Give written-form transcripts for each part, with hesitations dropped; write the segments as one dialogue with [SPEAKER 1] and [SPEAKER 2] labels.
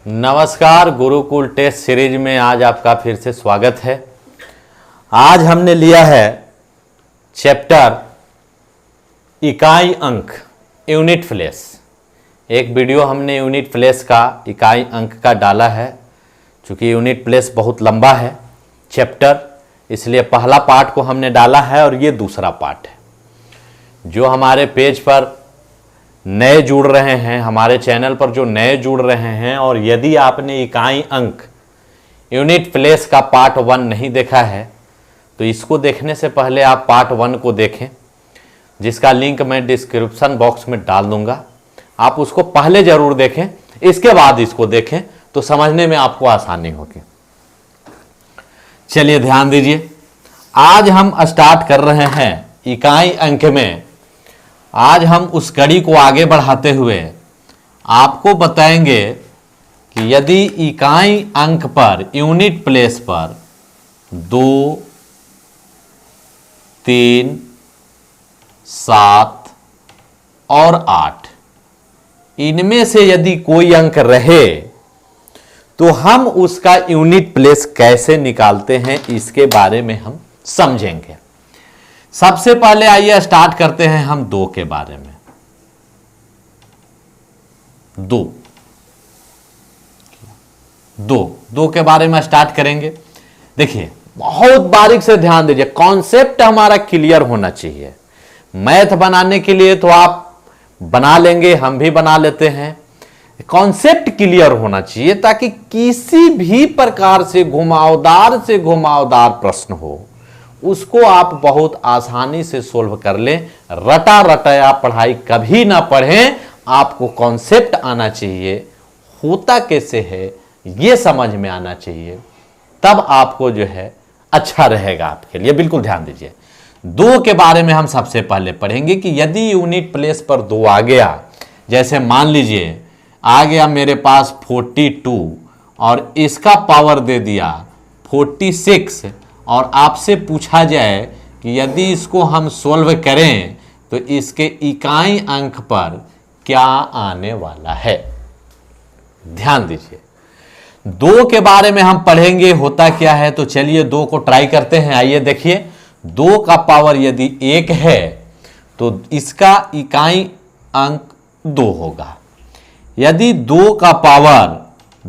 [SPEAKER 1] नमस्कार, Gurukul test series में आज आपका फिर से स्वागत है। आज हमने लिया है चैप्टर इकाई अंक यूनिट प्लेस। एक वीडियो हमने यूनिट प्लेस का इकाई अंक का डाला है। चूँकि यूनिट प्लेस बहुत लंबा है चैप्टर, इसलिए पहला पार्ट को हमने डाला है और ये दूसरा पार्ट है। जो हमारे पेज पर नए जुड़ रहे हैं, हमारे चैनल पर जो नए जुड़ रहे हैं, और यदि आपने इकाई अंक यूनिट प्लेस का पार्ट 1 नहीं देखा है तो इसको देखने से पहले आप पार्ट 1 को देखें, जिसका लिंक मैं डिस्क्रिप्शन बॉक्स में डाल दूंगा। आप उसको पहले जरूर देखें, इसके बाद इसको देखें तो समझने में आपको आसानी होगी। चलिए ध्यान दीजिए, आज हम स्टार्ट कर रहे हैं इकाई अंक में। आज हम उस कड़ी को आगे बढ़ाते हुए आपको बताएंगे कि यदि इकाई अंक पर यूनिट प्लेस पर 2, 3, 7 और 8 इनमें से यदि कोई अंक रहे तो हम उसका यूनिट प्लेस कैसे निकालते हैं, इसके बारे में हम समझेंगे। सबसे पहले आइए स्टार्ट करते हैं हम 2 के बारे में। 2 के बारे में स्टार्ट करेंगे। देखिए, बहुत बारीक से ध्यान दीजिए, कॉन्सेप्ट हमारा क्लियर होना चाहिए। मैथ बनाने के लिए तो आप बना लेंगे, हम भी बना लेते हैं। कॉन्सेप्ट क्लियर होना चाहिए ताकि किसी भी प्रकार से घुमावदार प्रश्न हो उसको आप बहुत आसानी से सोल्व कर लें। रटा रटाया पढ़ाई कभी ना पढ़ें, आपको कॉन्सेप्ट आना चाहिए, होता कैसे है ये समझ में आना चाहिए, तब आपको जो है अच्छा रहेगा आपके लिए। बिल्कुल ध्यान दीजिए। 2 के बारे में हम सबसे पहले पढ़ेंगे कि यदि यूनिट प्लेस पर 2 आ गया, जैसे मान लीजिए आ गया मेरे पास 42 और इसका पावर दे दिया 46, और आपसे पूछा जाए कि यदि इसको हम सोल्व करें तो इसके इकाई अंक पर क्या आने वाला है। ध्यान दीजिए, 2 के बारे में हम पढ़ेंगे होता क्या है। तो चलिए 2 को ट्राई करते हैं। आइए देखिए, 2 का पावर यदि 1 है तो इसका इकाई अंक 2 होगा। यदि 2 का पावर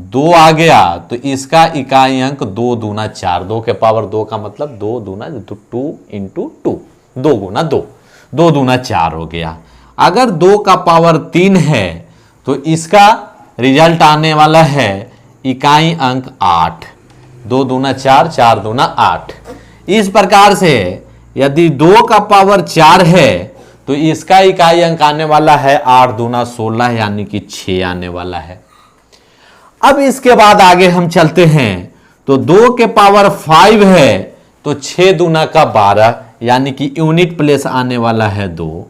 [SPEAKER 1] 2 आ गया तो इसका इकाई अंक 2 दूना 4। 2 के पावर 2 का मतलब 2 दूना 2 इंटू 2, 2 गुना 2, 2 दूना 4 हो गया। अगर 2 का पावर 3 है तो इसका रिजल्ट आने वाला है इकाई अंक 8। 2 दूना 4, 4 दूना 8। इस प्रकार से यदि 2 का पावर 4 है तो इसका इकाई अंक आने वाला है 8 दूना 16, यानी कि 6 आने वाला है। अब इसके बाद आगे हम चलते हैं तो 2 के पावर 5 है तो 6 दूना का 12, यानी कि यूनिट प्लेस आने वाला है 2।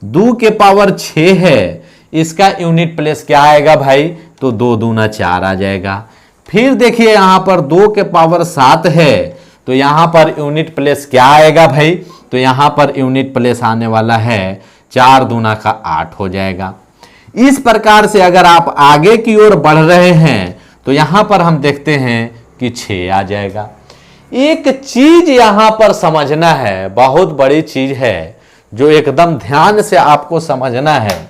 [SPEAKER 1] 2 के पावर 6 है, इसका यूनिट प्लेस क्या आएगा भाई, तो 2 दूना 4 आ जाएगा। फिर देखिए यहां पर 2 के पावर 7 है तो यहां पर यूनिट प्लेस क्या आएगा भाई, तो यहां पर यूनिट प्लेस आने वाला है 4 दूना का 8 हो जाएगा। इस प्रकार से अगर आप आगे की ओर बढ़ रहे हैं तो यहां पर हम देखते हैं कि 6 आ जाएगा। एक चीज यहां पर समझना है, बहुत बड़ी चीज है जो एकदम ध्यान से आपको समझना है।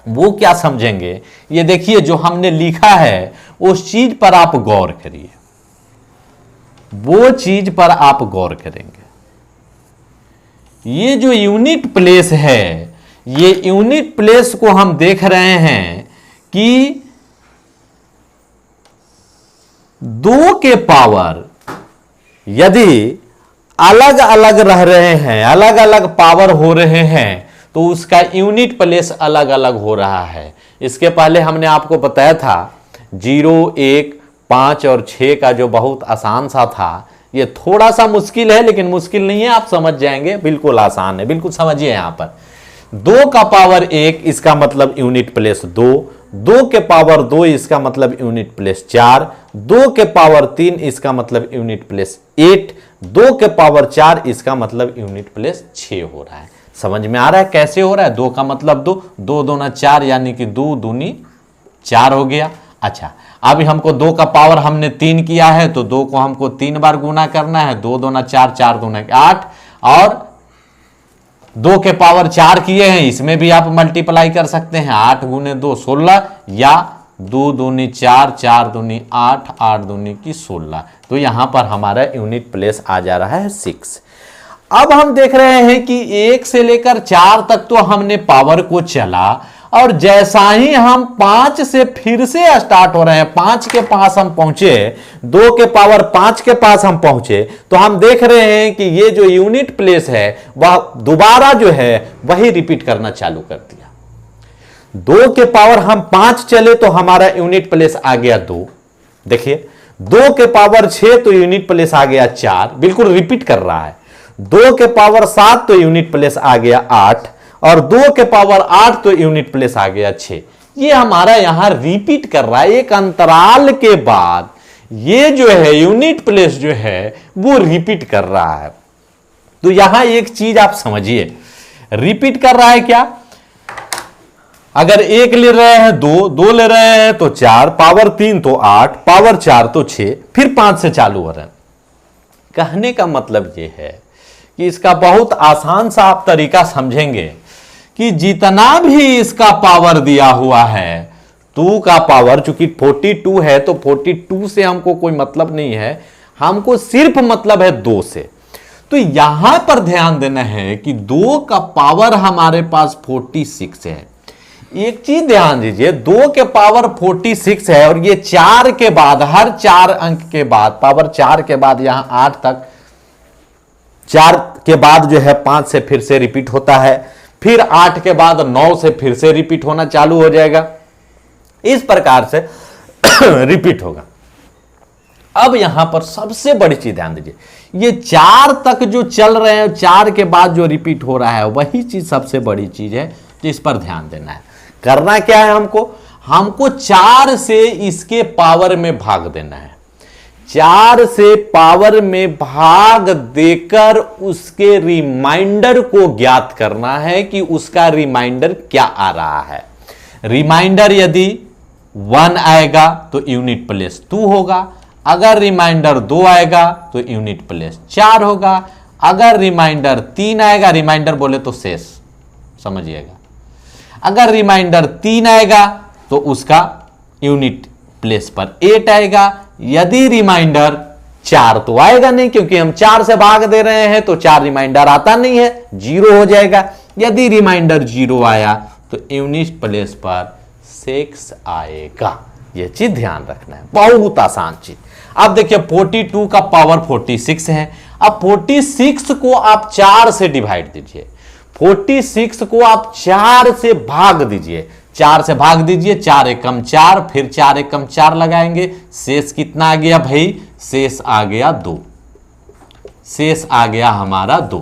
[SPEAKER 1] वो क्या समझेंगे, ये देखिए जो हमने लिखा है उस चीज पर आप गौर करिए, वो चीज पर आप गौर करेंगे। ये जो यूनिट प्लेस है, ये यूनिट प्लेस को हम देख रहे हैं कि 2 के पावर यदि अलग अलग रह रहे हैं, अलग अलग पावर हो रहे हैं, तो उसका यूनिट प्लेस अलग अलग हो रहा है। इसके पहले हमने आपको बताया था 0, 1, 5 और 6 का जो बहुत आसान सा था। ये थोड़ा सा मुश्किल है लेकिन मुश्किल नहीं है, आप समझ जाएंगे, बिल्कुल आसान है। बिल्कुल समझिए, यहां पर 2 का पावर 1 इसका मतलब यूनिट प्लेस 2, 2 के पावर 2 इसका मतलब यूनिट प्लेस 4, 2 के पावर 3 इसका मतलब यूनिट प्लेस 8, 2 के पावर 4 इसका मतलब यूनिट प्लेस 6 हो रहा है। समझ में आ रहा है कैसे हो रहा है। 2 का मतलब 2, 2 दूना 4, यानी कि 2 दूनी 4 हो गया। अच्छा, अभी हमको 2 का पावर हमने 3 किया है तो 2 को हमको 3 बार गुना करना है, 2 दूना 4, 4 दूना 8, और 2 के पावर 4 किए हैं, इसमें भी आप मल्टीप्लाई कर सकते हैं, 8 गुने 2 16, या 2 दूनी 4, 4 दूनी 8, 8 दूनी की 16। तो यहां पर हमारा यूनिट प्लेस आ जा रहा है 6। अब हम देख रहे हैं कि 1 से लेकर 4 तक तो हमने पावर को चला, और जैसा ही हम 5 से फिर से स्टार्ट हो रहे हैं, 5 के पास हम पहुंचे, 2 के पावर 5 के पास हम पहुंचे, तो हम देख रहे हैं कि ये जो यूनिट प्लेस है वह दोबारा जो है वही रिपीट करना चालू कर दिया। 2 के पावर हम 5 चले तो हमारा यूनिट प्लेस आ गया 2। देखिए 2 के पावर 6 तो यूनिट प्लेस आ गया 4, बिल्कुल रिपीट कर रहा है। 2 के पावर 7 तो यूनिट प्लेस आ गया 8, और 2 के पावर 8 तो यूनिट प्लेस आ गया 6। ये हमारा यहां रिपीट कर रहा है, एक अंतराल के बाद ये जो है यूनिट प्लेस जो है वो रिपीट कर रहा है। तो यहां एक चीज आप समझिए, रिपीट कर रहा है क्या, अगर 1 ले रहे हैं 2, 2 ले रहे हैं तो 4, पावर 3 तो 8, पावर 4 तो 6, फिर 5 से चालू हो रहे हैं। कहने का मतलब ये है कि इसका बहुत आसान सा आप तरीका समझेंगे कि जितना भी इसका पावर दिया हुआ है, 2 का पावर चूंकि 42 है तो 42 से हमको कोई मतलब नहीं है, हमको सिर्फ मतलब है 2 से। तो यहां पर ध्यान देना है कि 2 का पावर हमारे पास 46 है। एक चीज ध्यान दीजिए, 2 के पावर 46 है, और ये 4 के बाद, हर 4 अंक के बाद, पावर 4 के बाद यहां 8 तक, 4 के बाद जो है 5 से फिर से रिपीट होता है, फिर 8 के बाद 9 से फिर से रिपीट होना चालू हो जाएगा, इस प्रकार से रिपीट होगा। अब यहां पर सबसे बड़ी चीज ध्यान दीजिए, ये 4 तक जो चल रहे हैं, 4 के बाद जो रिपीट हो रहा है वही चीज सबसे बड़ी चीज है, इस पर ध्यान देना है। करना क्या है हमको 4 से इसके पावर में भाग देना है। 4 से पावर में भाग देकर उसके रिमाइंडर को ज्ञात करना है कि उसका रिमाइंडर क्या आ रहा है। रिमाइंडर यदि 1 आएगा तो यूनिट प्लेस 2 होगा, अगर रिमाइंडर 2 आएगा तो यूनिट प्लेस 4 होगा, अगर रिमाइंडर 3 आएगा, रिमाइंडर बोले तो शेष समझिएगा, अगर रिमाइंडर 3 आएगा तो उसका यूनिट प्लेस पर 8 आएगा, यदि रिमाइंडर 4 तो आएगा नहीं क्योंकि हम 4 से भाग दे रहे हैं तो 4 रिमाइंडर आता नहीं है, 0 हो जाएगा। यदि रिमाइंडर 0 आया तो यूनिट प्लेस पर 6 आएगा। यह चीज ध्यान रखना है, बहुत आसान चीज। अब देखिए 42 का पावर 46 है, अब 46 को आप 4 से डिवाइड दीजिए, 46 को आप 4 से भाग दीजिए, 4 से भाग दीजिए, 4 एकम 4, फिर 4 एकम 4 लगाएंगे, शेष कितना आ गया भाई, शेष आ गया 2, शेष आ गया हमारा 2।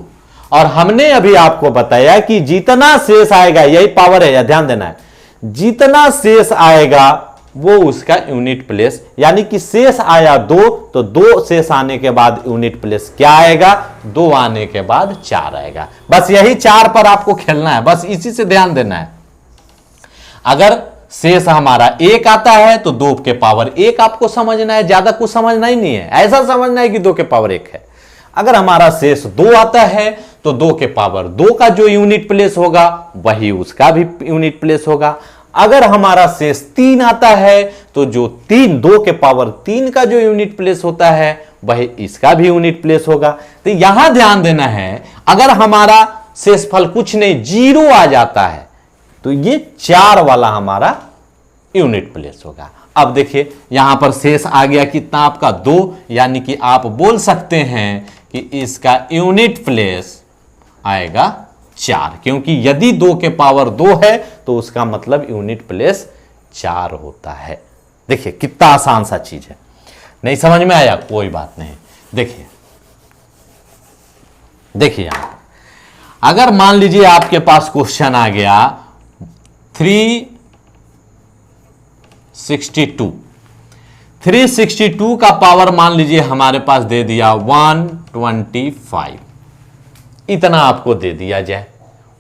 [SPEAKER 1] और हमने अभी आपको बताया कि जितना शेष आएगा, यही पावर है, या ध्यान देना है, जितना शेष आएगा वो उसका यूनिट प्लेस, यानी कि शेष आया 2 तो 2 शेष आने के बाद यूनिट प्लेस क्या आएगा, 2 आने के बाद 4 आएगा। बस यही 4 पर आपको खेलना है, बस इसी से ध्यान देना है। अगर शेष हमारा 1 आता है तो 2 के पावर 1 आपको समझना है, ज्यादा कुछ समझना ही नहीं है, ऐसा समझना है कि 2 के पावर 1 है। अगर हमारा शेष 2 आता है तो 2 के पावर 2 का जो यूनिट प्लेस होगा वही उसका भी यूनिट प्लेस होगा। अगर हमारा शेष 3 आता है तो जो 2 के पावर 3 का जो यूनिट प्लेस होता है वही इसका भी यूनिट प्लेस होगा। तो यहां ध्यान देना है, अगर हमारा शेषफल कुछ नहीं 0 आ जाता है तो ये 4 वाला हमारा यूनिट प्लेस होगा। अब देखिए यहां पर शेष आ गया कितना आपका 2, यानी कि आप बोल सकते हैं कि इसका यूनिट प्लेस आएगा 4, क्योंकि यदि 2 के पावर 2 है तो उसका मतलब यूनिट प्लेस 4 होता है। देखिए कितना आसान सा चीज है, नहीं समझ में आया कोई बात नहीं। देखिए देखिए यहां अगर मान लीजिए आपके पास क्वेश्चन आ गया 362 का पावर मान लीजिए हमारे पास दे दिया 125, इतना आपको दे दिया जाए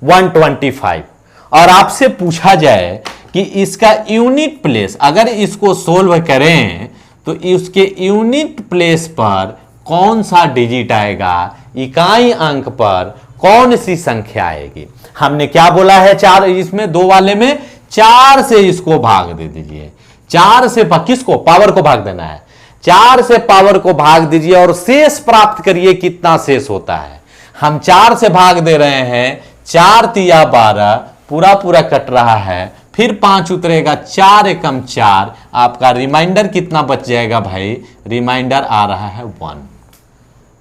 [SPEAKER 1] 125, और आपसे पूछा जाए कि इसका यूनिट प्लेस, अगर इसको सोल्व करें तो इसके यूनिट प्लेस पर कौन सा डिजिट आएगा, इकाई अंक पर कौन सी संख्या आएगी। हमने क्या बोला है, 4, इसमें 2 वाले में 4 से इसको भाग दे दीजिए। 4 से किसको, पावर को भाग देना है। 4 से पावर को भाग दीजिए और शेष प्राप्त करिए, कितना शेष होता है। हम 4 से भाग दे रहे हैं, 4 तिया 12, पूरा पूरा कट रहा है, फिर 5 उतरेगा, 4 एकम 4, आपका रिमाइंडर कितना बच जाएगा भाई, रिमाइंडर आ रहा है 1,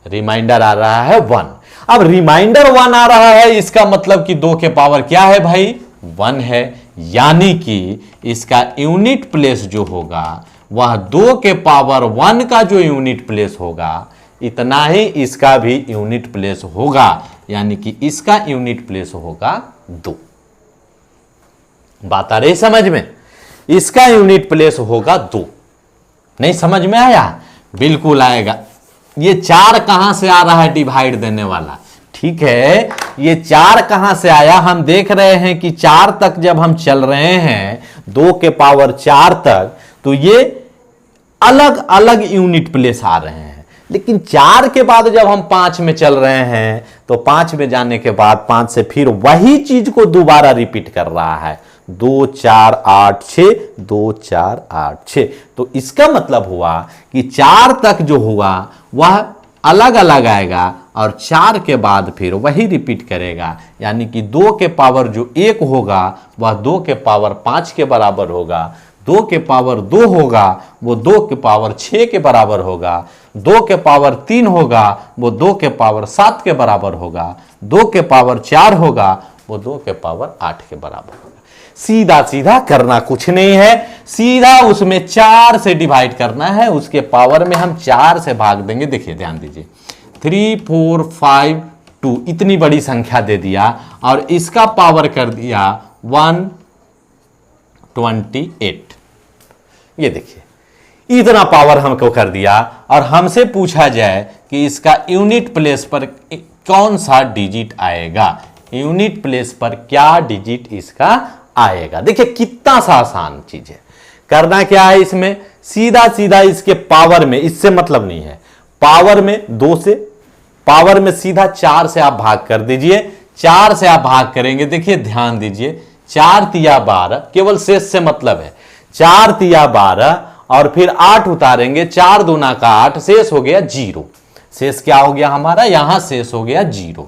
[SPEAKER 1] रिमाइंडर आ रहा है 1। अब रिमाइंडर 1 आ रहा है, इसका मतलब कि 2 के पावर क्या है भाई, 1 है, यानी कि इसका यूनिट प्लेस जो होगा वह 2 के पावर 1 का जो यूनिट प्लेस होगा, इतना ही इसका भी यूनिट प्लेस होगा, यानी कि इसका यूनिट प्लेस होगा 2। बात आ रही समझ में, इसका यूनिट प्लेस होगा 2। नहीं समझ में आया, बिल्कुल आएगा। ये 4 कहां से आ रहा है, डिवाइड देने वाला, ठीक है। ये 4 कहां से आया, हम देख रहे हैं कि 4 तक जब हम चल रहे हैं, 2 के पावर 4 तक, तो ये अलग अलग यूनिट प्लेस आ रहे हैं। लेकिन 4 के बाद जब हम 5 में चल रहे हैं, तो 5 में जाने के बाद 5 से फिर वही चीज को दोबारा रिपीट कर रहा है, 2 4 8 6, 2 4 8 6। तो इसका मतलब हुआ कि 4 तक जो हुआ वह अलग अलग आएगा और 4 के बाद फिर वही रिपीट करेगा, यानी कि 2 के पावर जो 1 होगा वह 2 के पावर 5 के बराबर होगा, 2 के पावर 2 होगा वो 2 के पावर 6 के बराबर होगा, 2 के पावर 3 होगा वो 2 के पावर 7 के बराबर होगा, 2 के पावर 4 होगा वो 2 के पावर 8 के बराबर होगा। सीधा सीधा करना कुछ नहीं है, सीधा उसमें 4 से डिवाइड करना है, उसके पावर में हम 4 से भाग देंगे। देखिए ध्यान दीजिए, 3 4 5 2, इतनी बड़ी संख्या दे दिया और इसका पावर कर दिया 128। ये देखिए इतना पावर हमको कर दिया, और हमसे पूछा जाए कि इसका यूनिट प्लेस पर कौन सा डिजिट आएगा, यूनिट प्लेस पर क्या डिजिट इसका आएगा। देखिए कितना सा आसान चीज है। करना क्या है, इसमें सीधा सीधा इसके पावर में, इससे मतलब नहीं है, पावर में 2 से, पावर में सीधा 4 से आप भाग कर दीजिए। 4 से आप भाग करेंगे, देखिए ध्यान दीजिए, 4 तिया 12, केवल शेष से मतलब है, 4 तिया 12 और फिर 8 उतारेंगे, 4 दूना का 8, शेष हो गया 0। शेष क्या हो गया हमारा, यहां शेष हो गया 0।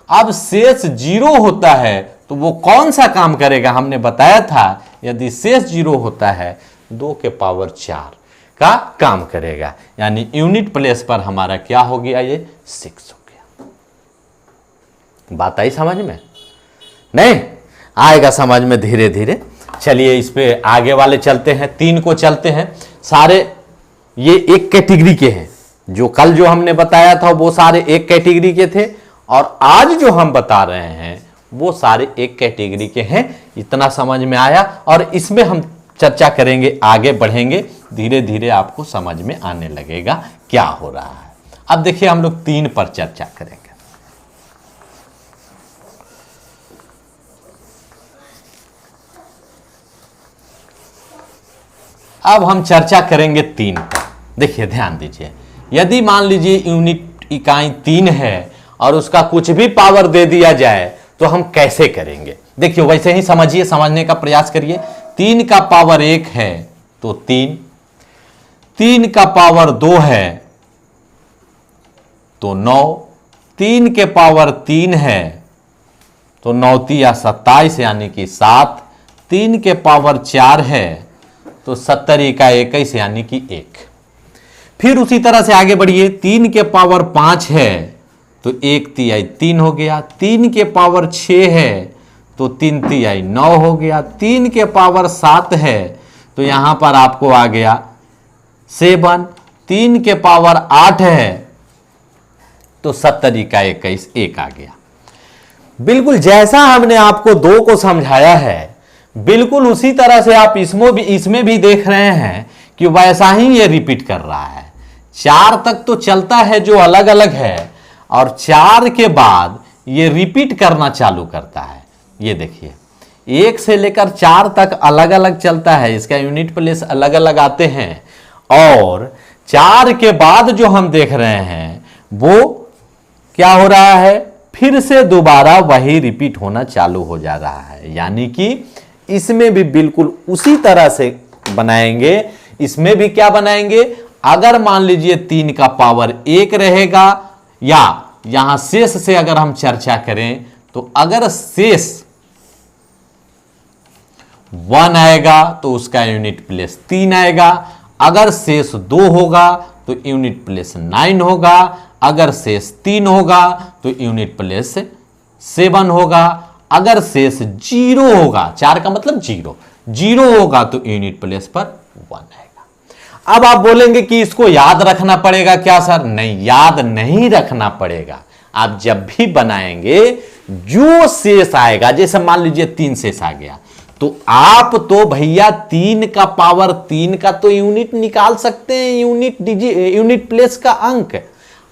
[SPEAKER 1] अब शेष 0 होता है तो वो कौन सा काम करेगा, हमने बताया था यदि शेष 0 होता है 2 के पावर 4 का काम करेगा, यानी यूनिट प्लेस पर हमारा क्या हो गया, ये 6 हो गया। बात आई समझ में, नहीं आएगा समझ में धीरे धीरे। चलिए इस पे आगे वाले चलते हैं, 3 को चलते हैं। सारे ये एक कैटेगरी के हैं, जो कल जो हमने बताया था वो सारे एक कैटेगरी के थे, और आज जो हम बता रहे हैं वो सारे एक कैटेगरी के हैं। इतना समझ में आया, और इसमें हम चर्चा करेंगे, आगे बढ़ेंगे, धीरे धीरे आपको समझ में आने लगेगा क्या हो रहा है। अब देखिए हम लोग 3 पर चर्चा करेंगे। अब हम चर्चा करेंगे 3 पर। देखिए ध्यान दीजिए, यदि मान लीजिए यूनिट इकाई 3 है और उसका कुछ भी पावर दे दिया जाए तो हम कैसे करेंगे। देखिए वैसे ही समझिए, समझने का प्रयास करिए। 3 का पावर 1 है तो 3, 3 का पावर 2 है तो 9, 3 के पावर 3 है तो 9 तिया 27 यानी कि 7, 3 के पावर 4 है तो 70 का 21 यानी कि 1। फिर उसी तरह से आगे बढ़िए, 3 के पावर 5 है तो 1 तिहाई 3 हो गया, 3 के पावर 6 है तो 3 तिहाई 9 हो गया, 3 के पावर 7 है तो यहां पर आपको आ गया 7, 3 के पावर 8 है तो 70 का 21 1 आ गया। बिल्कुल जैसा हमने आपको 2 को समझाया है, बिल्कुल उसी तरह से आप इसमें भी देख रहे हैं कि वैसा ही ये रिपीट कर रहा है। 4 तक तो चलता है जो अलग अलग है, और 4 के बाद ये रिपीट करना चालू करता है। ये देखिए 1 से लेकर 4 तक अलग अलग चलता है, इसका यूनिट प्लेस अलग अलग आते हैं, और 4 के बाद जो हम देख रहे हैं वो क्या हो रहा है, फिर से दोबारा वही रिपीट होना चालू हो जा रहा है। यानी कि इसमें भी बिल्कुल उसी तरह से बनाएंगे, इसमें भी क्या बनाएंगे, अगर मान लीजिए 3 का पावर 1 रहेगा, या यहां शेष से अगर हम चर्चा करें तो अगर शेष 1 आएगा तो उसका यूनिट प्लेस 3 आएगा, अगर शेष 2 होगा तो यूनिट प्लेस 9 होगा, अगर शेष 3 होगा तो यूनिट प्लेस 7 होगा, अगर शेष 0 होगा, 4 का मतलब 0 होगा तो यूनिट प्लेस पर 1 आएगा। अब आप बोलेंगे कि इसको याद रखना पड़ेगा क्या सर? नहीं, याद नहीं रखना पड़ेगा। आप जब भी बनाएंगे जो शेष आएगा, जैसे मान लीजिए 3 शेष आ गया, तो आप तो भैया 3 का पावर 3 का तो यूनिट निकाल सकते हैं, यूनिट प्लेस का अंक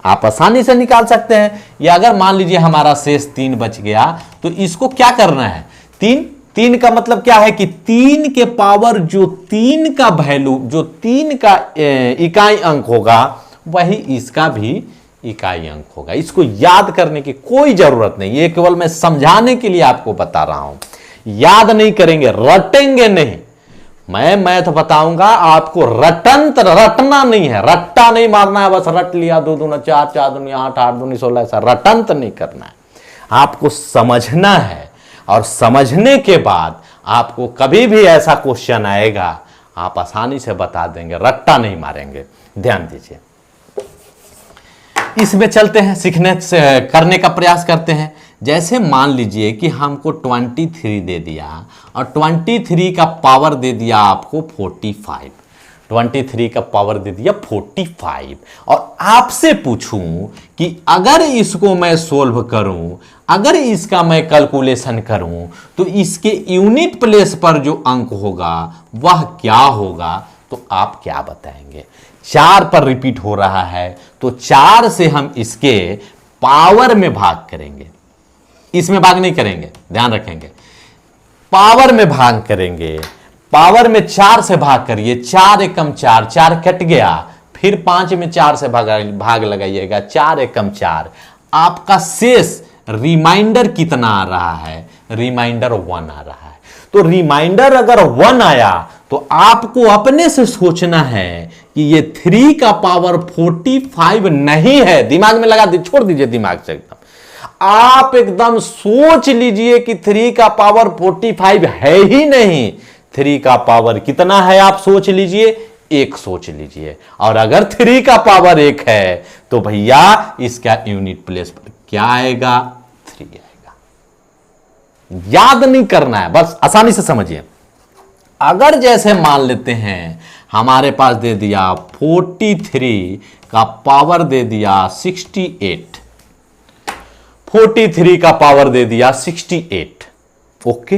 [SPEAKER 1] आप आसानी से निकाल सकते हैं। या अगर मान लीजिए हमारा शेष 3 बच गया तो इसको क्या करना है, 3 का मतलब क्या है कि 3 के पावर जो 3 का वैल्यू, जो 3 का इकाई अंक होगा वही इसका भी इकाई अंक होगा। इसको याद करने की कोई जरूरत नहीं, ये केवल मैं समझाने के लिए आपको बता रहा हूं। याद नहीं करेंगे, रटेंगे नहीं। मैं मैथ बताऊंगा आपको, रटना नहीं है, रट्टा नहीं मारना है, बस रट लिया 2 दूना 4, 4 दूनी 8, 8 दूनी 16, ऐसा रटंत नहीं करना है। आपको समझना है, और समझने के बाद आपको कभी भी ऐसा क्वेश्चन आएगा आप आसानी से बता देंगे, रट्टा नहीं मारेंगे। ध्यान दीजिए, इसमें चलते हैं, सीखने से करने का प्रयास करते हैं। जैसे मान लीजिए कि हमको 23 दे दिया और 23 का पावर दे दिया आपको 45, 23 का पावर दे दिया 45, और आपसे पूछूं कि अगर इसको मैं सोल्व करूं, अगर इसका मैं कैलकुलेशन करूं तो इसके यूनिट प्लेस पर जो अंक होगा वह क्या होगा, तो आप क्या बताएंगे? 4 पर रिपीट हो रहा है तो 4 से हम इसके पावर में भाग करेंगे, इसमें भाग नहीं करेंगे, ध्यान रखेंगे, पावर में भाग करेंगे। पावर में 4 से भाग करिए, 4 एकम 4, 4 कट गया, फिर 5 में 4 से भाग लगाइएगा, 4 एकम 4। आपका शेष रिमाइंडर कितना आ रहा है? रिमाइंडर 1 आ रहा है। तो रिमाइंडर अगर 1 आया तो आपको अपने से सोचना है कि ये 3 का पावर 45 नहीं है। दिमाग में लगा छोड़ दीजिए दिमाग से एकदम, आप एकदम सोच लीजिए कि 3 का पावर 45 है ही नहीं। 3 का पावर कितना है आप सोच लीजिए, 1 सोच लीजिए, और अगर 3 का पावर 1 है तो भैया इसका यूनिट प्लेस पर क्या आएगा? 3 आएगा। याद नहीं करना है, बस आसानी से समझिए। अगर जैसे मान लेते हैं हमारे पास दे दिया 43 का पावर दे दिया 68, 43 का पावर दे दिया 68, ओके।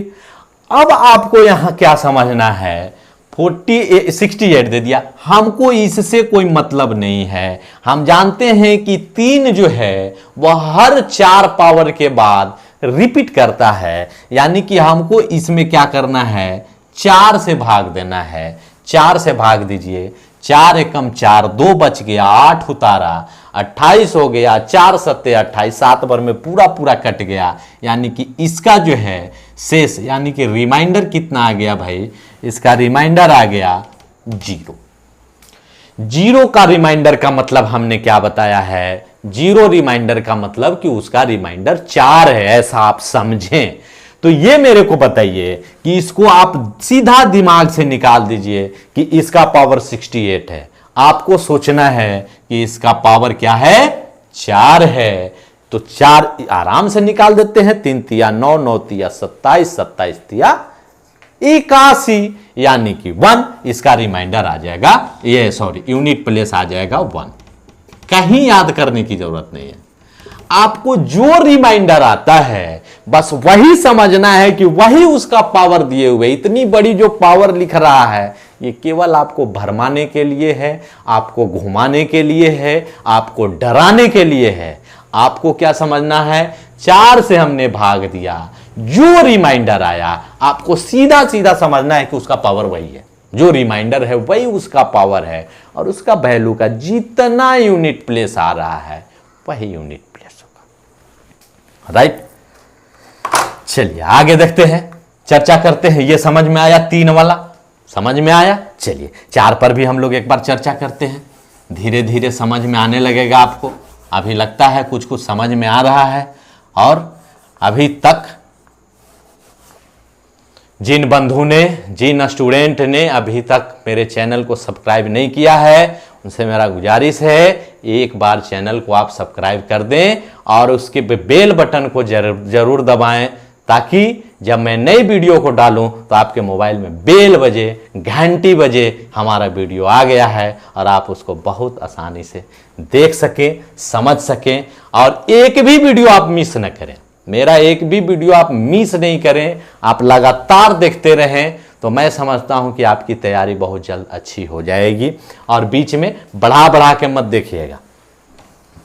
[SPEAKER 1] अब आपको यहां क्या समझना है, 68 दे दिया, हमको इससे कोई मतलब नहीं है। हम जानते हैं कि 3 जो है वह हर 4 पावर के बाद रिपीट करता है, यानी कि हमको इसमें क्या करना है, 4 से भाग देना है। 4 से भाग दीजिए, 4 एकम 4, 2 बच गया, 8 उतारा, 28 हो गया, 4 सत्ते 28, 7 बार में पूरा पूरा कट गया, यानी कि इसका जो है शेष, यानी कि रिमाइंडर कितना आ गया भाई? इसका रिमाइंडर आ गया 0। 0 का रिमाइंडर का मतलब हमने क्या बताया है? 0 रिमाइंडर का मतलब कि उसका रिमाइंडर 4 है, ऐसा आप समझें। तो ये मेरे को बताइए कि इसको आप सीधा दिमाग से निकाल दीजिए कि इसका पावर 68 है। आपको सोचना है कि इसका पावर क्या है? 4 है। तो 4 आराम से निकाल देते हैं, 3 तिया 9, 9 तिया 27, 27 तिया 81, यानी कि 1 इसका रिमाइंडर आ जाएगा, ये सॉरी यूनिट प्लेस आ जाएगा 1। कहीं याद करने की जरूरत नहीं है, आपको जो रिमाइंडर आता है बस वही समझना है कि वही उसका पावर दिए हुए। इतनी बड़ी जो पावर लिख रहा है ये केवल आपको भरमाने के लिए है, आपको घुमाने के लिए है, आपको डराने के लिए है। आपको क्या समझना है? 4 से हमने भाग दिया, जो रिमाइंडर आया आपको सीधा सीधा समझना है कि उसका पावर वही है, जो रिमाइंडर है वही उसका पावर है, और उसका वैल्यू का जितना यूनिट प्लेस आ रहा है वही यूनिट प्लेस होगा। राइट, चलिए आगे देखते हैं, चर्चा करते हैं। ये समझ में आया, 3 वाला समझ में आया। चलिए 4 पर भी हम लोग एक बार चर्चा करते हैं, धीरे धीरे समझ में आने लगेगा आपको। अभी लगता है कुछ कुछ समझ में आ रहा है, और अभी तक जिन बंधु ने, जिन स्टूडेंट ने अभी तक मेरे चैनल को सब्सक्राइब नहीं किया है, उनसे मेरा गुजारिश है एक बार चैनल को आप सब्सक्राइब कर दें और उसके बेल बटन को जरूर दबाएं, ताकि जब मैं नई वीडियो को डालूं तो आपके मोबाइल में बेल बजे, घंटी बजे, हमारा वीडियो आ गया है, और आप उसको बहुत आसानी से देख सकें, समझ सकें, और एक भी वीडियो आप मिस न करें। मेरा एक भी वीडियो आप मिस नहीं करें, आप लगातार देखते रहें, तो मैं समझता हूं कि आपकी तैयारी बहुत जल्द अच्छी हो जाएगी। और बीच में बढ़ा बढ़ा के मत देखिएगा,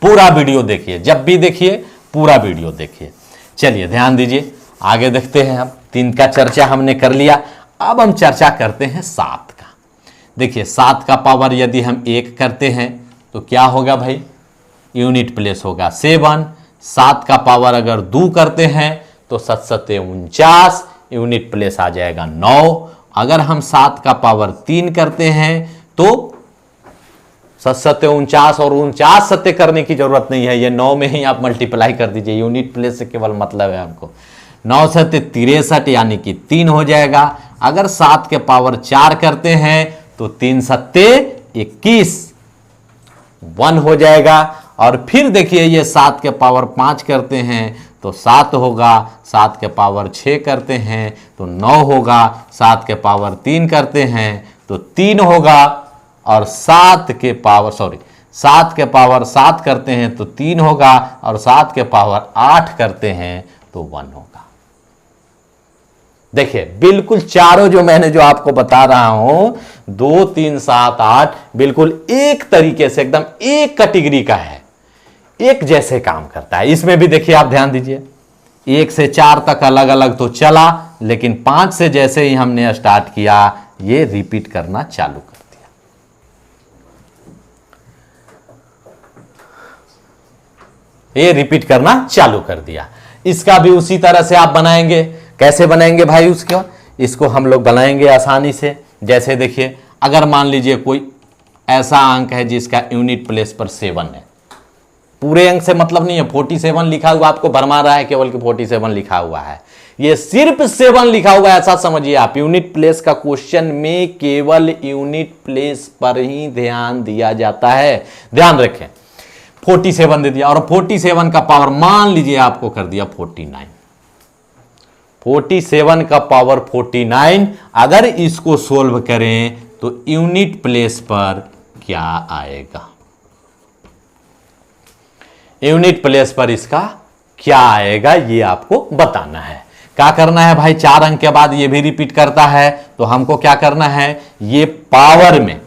[SPEAKER 1] पूरा वीडियो देखिए, जब भी देखिए पूरा वीडियो देखिए। चलिए ध्यान दीजिए, आगे देखते हैं। हम 3 का चर्चा हमने कर लिया, अब हम चर्चा करते हैं 7 का। देखिए 7 का पावर यदि हम 1 करते हैं तो क्या होगा भाई, यूनिट प्लेस होगा 7। 7 का पावर अगर 2 करते हैं तो 7 7 49, यूनिट प्लेस आ जाएगा 9। अगर हम 7 का पावर 3 करते हैं तो 7 7 49, और 49 सत्य करने की जरूरत नहीं है, ये 9 में ही आप मल्टीप्लाई कर दीजिए, यूनिट प्लेस से केवल मतलब है हमको। 9 7 63 यानी कि 3 हो जाएगा। अगर 7 के पावर 4 करते हैं तो 3 7 21, 1 हो जाएगा। और फिर देखिए ये 7 के पावर 5 करते हैं तो 7 होगा, 7 के पावर 6 करते हैं तो 9 होगा, 7 के पावर 3 करते हैं तो 3 होगा, और 7 के पावर 7 करते हैं तो 3 होगा, और 7 के पावर 8 करते हैं तो 1 होगा। देखिए बिल्कुल चारों जो मैंने जो आपको बता रहा हूं 2 3 7 8 बिल्कुल एक तरीके से, एकदम एक कैटेगरी का है, एक जैसे काम करता है। इसमें भी देखिए आप ध्यान दीजिए, 1 से 4 तक अलग अलग तो चला, लेकिन 5 से जैसे ही हमने स्टार्ट किया ये रिपीट करना चालू कर दिया। ये रिपीट करना चालू कर दिया। इसका भी उसी तरह से आप बनाएंगे। कैसे बनाएंगे भाई उसको? इसको हम लोग बनाएंगे आसानी से। जैसे देखिए, अगर मान लीजिए कोई ऐसा अंक है जिसका यूनिट प्लेस पर 7 है, पूरे अंक से मतलब नहीं है, 47 लिखा हुआ आपको भरमा रहा है केवल कि 47 लिखा हुआ है, ये सिर्फ 7 लिखा हुआ है, ऐसा समझिए आप। यूनिट प्लेस का क्वेश्चन में केवल यूनिट प्लेस पर ही ध्यान दिया जाता है, ध्यान रखें। 47 दे दिया, और 47 का पावर मान लीजिए आपको कर दिया 49। 47 का पावर 49, अगर इसको सोल्व करें तो यूनिट प्लेस पर क्या आएगा? यूनिट प्लेस पर इसका क्या आएगा ये आपको बताना है। क्या करना है भाई, 4 अंक के बाद ये भी रिपीट करता है, तो हमको क्या करना है, ये पावर में,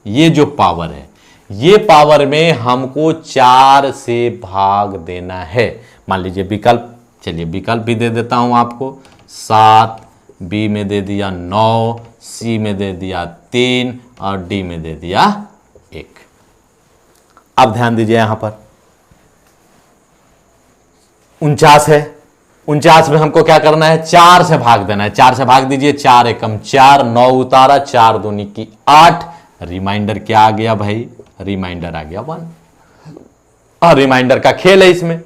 [SPEAKER 1] ये जो पावर है, ये पावर में हमको 4 से भाग देना है। मान लीजिए विकल्प, चलिए विकल्प भी दे देता हूं आपको, 7, बी में दे दिया 9, सी में दे दिया 3, और डी में दे दिया 1। अब ध्यान दीजिए यहां पर 49 है, 49 में हमको क्या करना है, 4 से भाग देना है। 4 से भाग दीजिए, 4 एकम 4, 9 उतारा, 4 दूनी की 8, रिमाइंडर क्या आ गया भाई, रिमाइंडर आ गया 1। और रिमाइंडर का खेल है इसमें,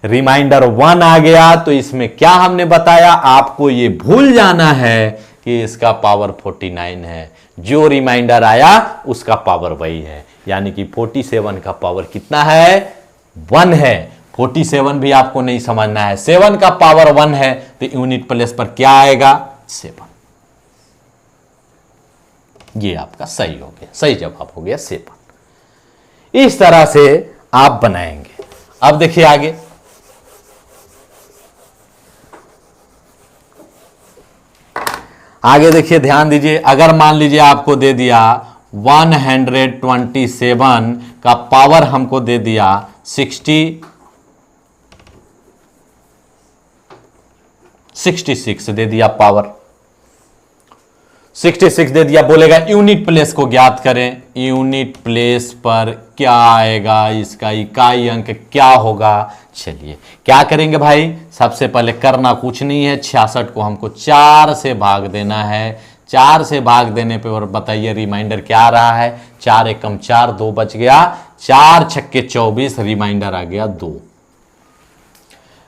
[SPEAKER 1] रिमाइंडर 1 आ गया, तो इसमें क्या हमने बताया, आपको ये भूल जाना है कि इसका पावर 49 है, जो रिमाइंडर आया उसका पावर वही है, यानी कि 47 का पावर कितना है, 1 है। 47 भी आपको नहीं समझना है, 7 का पावर 1 है, तो यूनिट प्लेस पर क्या आएगा, 7। ये आपका सही हो गया, सही जवाब हो गया 7। इस तरह से आप बनाएंगे। अब देखिए आगे, आगे देखिए ध्यान दीजिए, अगर मान लीजिए आपको दे दिया 127 का पावर हमको दे दिया 60, 66 दे दिया पावर, 66 दे दिया। बोलेगा यूनिट प्लेस को ज्ञात करें। यूनिट प्लेस पर क्या आएगा, इसका इकाई अंक क्या होगा। चलिए क्या करेंगे भाई, सबसे पहले करना कुछ नहीं है, 66 को हमको 4 से भाग देना है। 4 से भाग देने पे और बताइए रिमाइंडर क्या आ रहा है, 4 एकम 4, 2 बच गया, 4 छक्के 24, रिमाइंडर आ गया 2।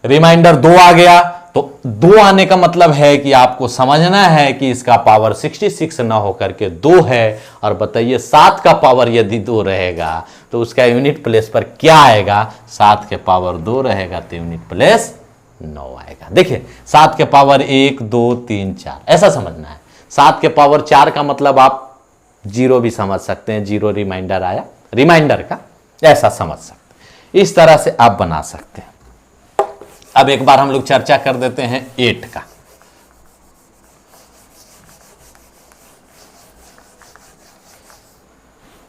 [SPEAKER 1] रिमाइंडर 2 आ गया, तो 2 आने का मतलब है कि आपको समझना है कि इसका पावर 66 ना होकर के 2 है। और बताइए 7 का पावर यदि 2 रहेगा तो उसका यूनिट प्लेस पर क्या आएगा, 7 के पावर 2 रहेगा तो यूनिट प्लेस 9 आएगा। देखिए 7 के पावर 1 2 3 4 ऐसा समझना है। 7 के पावर 4 का मतलब आप 0 भी समझ सकते हैं, 0 रिमाइंडर आया, रिमाइंडर का ऐसा समझ सकते हैं। इस तरह से आप बना सकते हैं। अब एक बार हम लोग चर्चा कर देते हैं 8 का।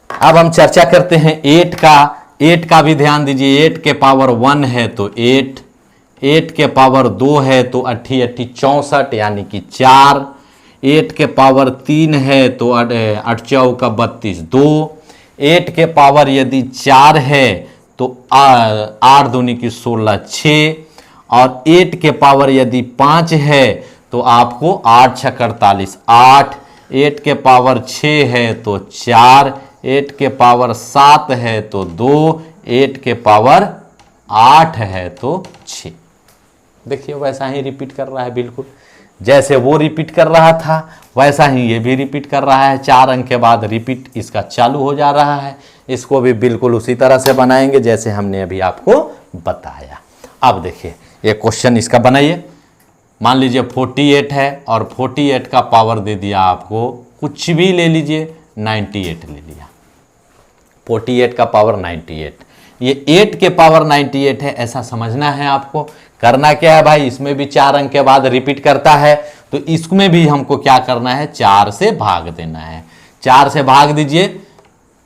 [SPEAKER 1] अब हम चर्चा करते हैं 8 का। 8 का भी ध्यान दीजिए, 8 के पावर 1 है तो 8, 8 के पावर 2 है तो 8 8 64 यानी कि 4, 8 के पावर 3 है तो 8 चौका 32 2, 8 के पावर यदि 4 है तो 8 दूनी की 16 6, और 8 के पावर यदि 5 है तो आपको 8 6 48 8, 8 के पावर 6 है तो 4, 8 के पावर 7 है तो 2, 8 के पावर 8 है तो 6। देखिए वैसा ही रिपीट कर रहा है, बिल्कुल जैसे वो रिपीट कर रहा था वैसा ही ये भी रिपीट कर रहा है। 4 अंक के बाद रिपीट इसका चालू हो जा रहा है। इसको भी बिल्कुल उसी तरह से बनाएंगे जैसे हमने अभी आपको बताया। अब देखिए ये क्वेश्चन इसका बनाइए। मान लीजिए 48 है और 48 का पावर दे दिया आपको, कुछ भी ले लीजिए, 98 ले लिया। 48 का पावर 98, ये 8 के पावर 98 है, ऐसा समझना है आपको। करना क्या है भाई, इसमें भी 4 अंक के बाद रिपीट करता है तो इसमें भी हमको क्या करना है, 4 से भाग देना है। 4 से भाग दीजिए,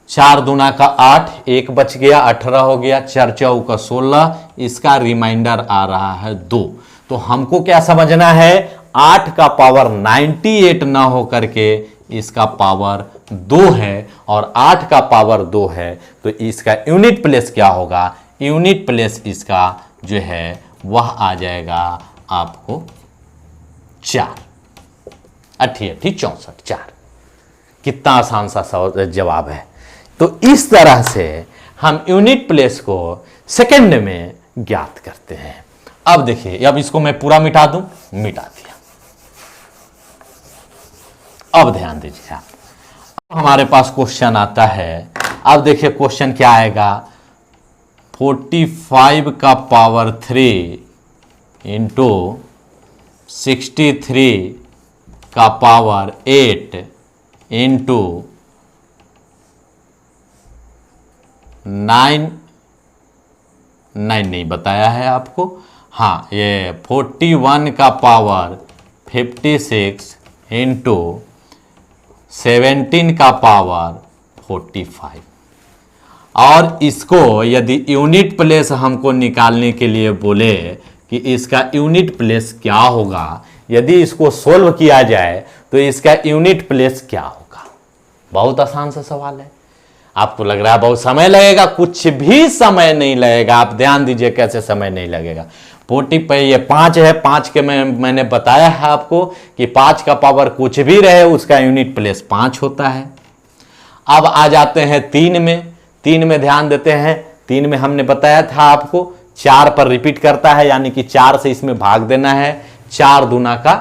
[SPEAKER 1] 4 दूना का 8, 1 बच गया, 18 हो गया, 4 चौका 16, इसका रिमाइंडर आ रहा है 2। तो हमको क्या समझना है, 8 का पावर 98 ना हो करके इसका पावर 2 है और 8 का पावर 2 है तो इसका यूनिट प्लेस क्या होगा, यूनिट प्लेस इसका जो है वह आ जाएगा आपको 4, 8 8 64 4। कितना आसान सा जवाब है। तो इस तरह से हम यूनिट प्लेस को सेकंड में ज्ञात करते हैं। अब देखिए, अब इसको मैं पूरा मिटा दूं, मिटा दिया। अब ध्यान दीजिए आप, अब हमारे पास क्वेश्चन आता है। अब देखिए क्वेश्चन क्या आएगा, 45 का पावर 3 इंटू 63 का पावर 8 इंटू 9 नहीं बताया है आपको। हाँ, ये 41 का पावर 56 इंटू 17 का पावर 45। और इसको यदि यूनिट प्लेस हमको निकालने के लिए बोले कि इसका यूनिट प्लेस क्या होगा, यदि इसको सोल्व किया जाए तो इसका यूनिट प्लेस क्या होगा। बहुत आसान सा सवाल है। आपको लग रहा है बहुत समय लगेगा, कुछ भी समय नहीं लगेगा। आप ध्यान दीजिए कैसे समय नहीं लगेगा। 40 पे ये 5 है, 5 के मैंने बताया है आपको कि 5 का पावर कुछ भी रहे उसका यूनिट प्लेस 5 होता है। अब आ जाते हैं 3 में। 3 में ध्यान देते हैं, 3 में हमने बताया था आपको 4 पर रिपीट करता है, यानी कि 4 से इसमें भाग देना है। 4 दूना का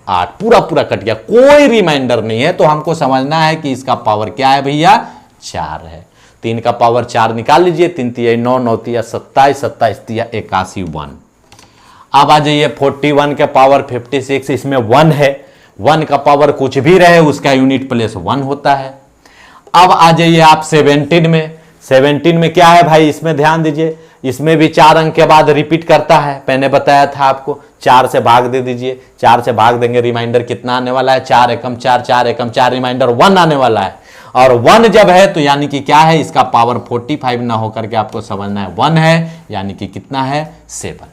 [SPEAKER 1] 8, पूरा पूरा कट गया, कोई रिमाइंडर नहीं है। तो हमको समझना है कि इसका पावर क्या है भैया, 4 है। 3 का पावर 4 निकाल लीजिए, 3 तिया 9, 9 तिया 27, 27 तिया 81 1। अब आ जाइए 41 के पावर 56, इसमें 1 है। 1 का पावर कुछ भी रहे उसका यूनिट प्लेस 1 होता है। अब आ जाइए आप 17 में। 17 में क्या है भाई, इसमें ध्यान दीजिए, इसमें भी 4 अंक के बाद रिपीट करता है। मैंने बताया था आपको, 4 से भाग दे दीजिए। 4 से भाग देंगे, रिमाइंडर कितना आने वाला है, 4 एकम 4, 4 एकम 4, रिमाइंडर 1 आने वाला है। और 1 जब है तो यानी कि क्या है, इसका पावर 45 ना होकर के आपको समझना है 1 है, यानी कि कितना है 7।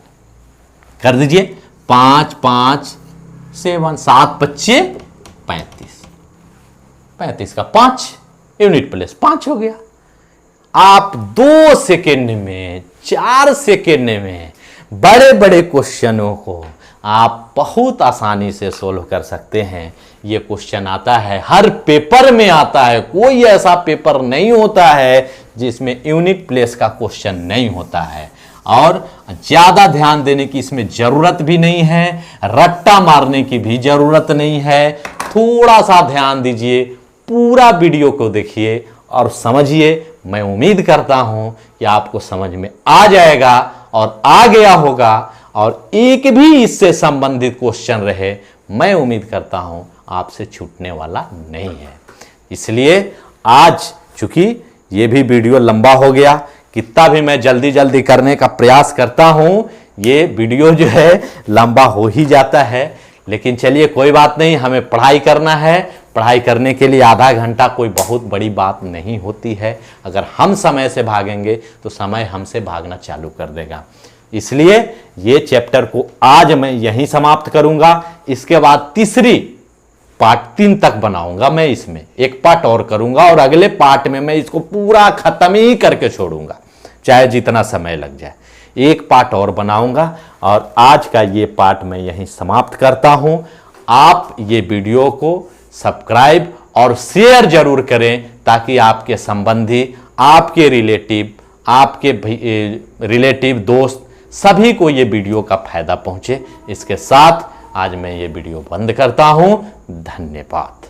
[SPEAKER 1] कर दीजिए, 5 5 7 7 25 35, 35 का 5 यूनिट प्लेस 5 हो गया। आप 2 सेकेंड में 4 सेकेंड में बड़े बड़े क्वेश्चनों को आप बहुत आसानी से सोल्व कर सकते हैं। ये क्वेश्चन आता है, हर पेपर में आता है, कोई ऐसा पेपर नहीं होता है जिसमें यूनिट प्लेस का क्वेश्चन नहीं होता है। और ज्यादा ध्यान देने की इसमें जरूरत भी नहीं है, रट्टा मारने की भी जरूरत नहीं है। थोड़ा सा ध्यान दीजिए, पूरा वीडियो को देखिए और समझिए। मैं उम्मीद करता हूं कि आपको समझ में आ जाएगा और आ गया होगा, और एक भी इससे संबंधित क्वेश्चन रहे, मैं उम्मीद करता हूं आपसे छूटने वाला नहीं है। इसलिए आज चूंकि ये भी वीडियो लंबा हो गया, कितना भी मैं जल्दी जल्दी करने का प्रयास करता हूं, ये वीडियो जो है लंबा हो ही जाता है। लेकिन चलिए कोई बात नहीं, हमें पढ़ाई करना है। पढ़ाई करने के लिए आधा घंटा कोई बहुत बड़ी बात नहीं होती है। अगर हम समय से भागेंगे तो समय हमसे भागना चालू कर देगा। इसलिए ये चैप्टर को आज मैं यहीं समाप्त करूंगा। इसके बाद तीसरी पार्ट 3 तक बनाऊंगा। मैं इसमें एक पार्ट और करूंगा और अगले पार्ट में मैं इसको पूरा खत्म ही करके छोड़ूंगा, चाहे जितना समय लग जाए। एक पार्ट और बनाऊंगा और आज का ये पार्ट मैं यहीं समाप्त करता हूं। आप ये वीडियो को सब्सक्राइब और शेयर जरूर करें ताकि आपके संबंधी, आपके रिलेटिव दोस्त सभी को ये वीडियो का फायदा पहुंचे। इसके साथ आज मैं ये वीडियो बंद करता हूं। धन्यवाद।